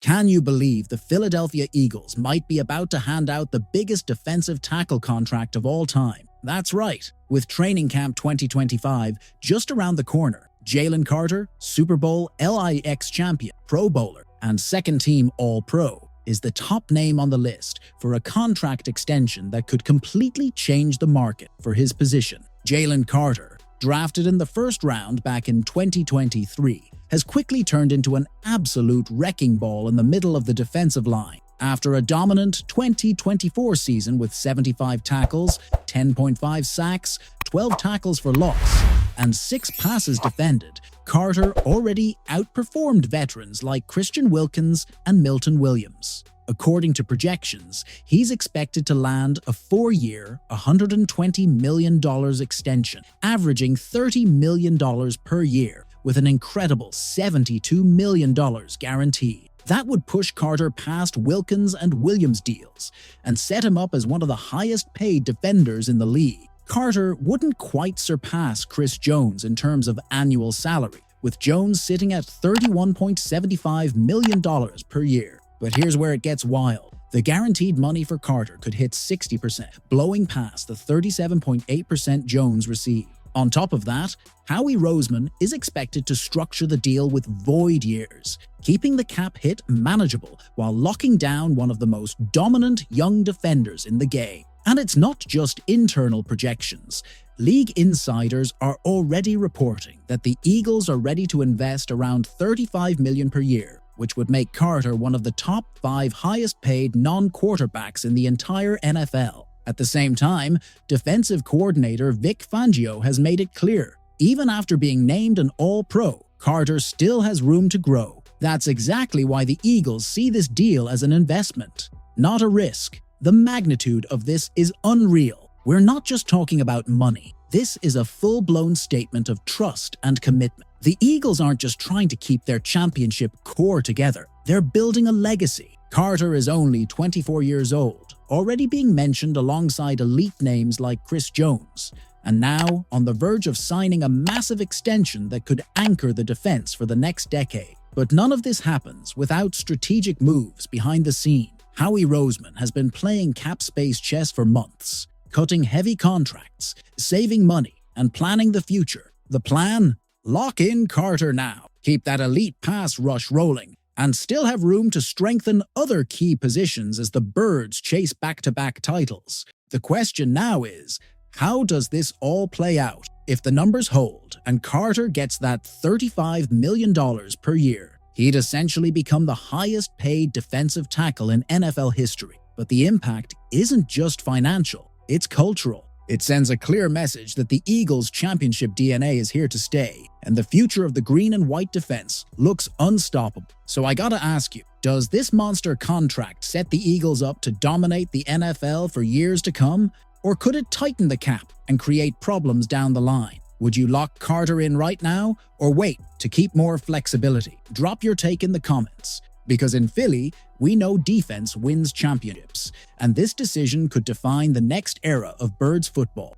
Can you believe the Philadelphia Eagles might be about to hand out the biggest defensive tackle contract of all time? That's right. With Training Camp 2025 just around the corner, Jalen Carter, Super Bowl LIX champion, Pro Bowler, and second-team All-Pro, is the top name on the list for a contract extension that could completely change the market for his position. Jalen Carter, drafted in the first round back in 2023, has quickly turned into an absolute wrecking ball in the middle of the defensive line. After a dominant 2024 season with 75 tackles, 10.5 sacks, 12 tackles for loss, and 6 passes defended, Carter already outperformed veterans like Christian Wilkins and Milton Williams. According to projections, he's expected to land a 4-year, $120 million extension, averaging $30 million per year, with an incredible $72 million guaranteed. That would push Carter past Wilkins and Williams deals and set him up as one of the highest-paid defenders in the league. Carter wouldn't quite surpass Chris Jones in terms of annual salary, with Jones sitting at $31.75 million per year. But here's where it gets wild. The guaranteed money for Carter could hit 60%, blowing past the 37.8% Jones received. On top of that, Howie Roseman is expected to structure the deal with void years, keeping the cap hit manageable while locking down one of the most dominant young defenders in the game. And it's not just internal projections. League insiders are already reporting that the Eagles are ready to invest around $35 million per year, which would make Carter one of the top 5 highest-paid non-quarterbacks in the entire NFL. At the same time, defensive coordinator Vic Fangio has made it clear, even after being named an All-Pro, Carter still has room to grow. That's exactly why the Eagles see this deal as an investment, not a risk. The magnitude of this is unreal. We're not just talking about money. This is a full-blown statement of trust and commitment. The Eagles aren't just trying to keep their championship core together. They're building a legacy. Carter is only 24 years old, already being mentioned alongside elite names like Chris Jones, and now on the verge of signing a massive extension that could anchor the defense for the next decade. But none of this happens without strategic moves behind the scene. Howie Roseman has been playing cap space chess for months, cutting heavy contracts, saving money, and planning the future. The plan? Lock in Carter now, keep that elite pass rush rolling, and still have room to strengthen other key positions as the Birds chase back-to-back titles. The question now is, how does this all play out? If the numbers hold and Carter gets that $35 million per year, he'd essentially become the highest-paid defensive tackle in NFL history. But the impact isn't just financial, it's cultural. It sends a clear message that the Eagles' championship DNA is here to stay, and the future of the green and white defense looks unstoppable. So I gotta ask you, does this monster contract set the Eagles up to dominate the NFL for years to come? Or could it tighten the cap and create problems down the line? Would you lock Carter in right now, or wait to keep more flexibility? Drop your take in the comments. Because in Philly, we know defense wins championships, and this decision could define the next era of Birds football.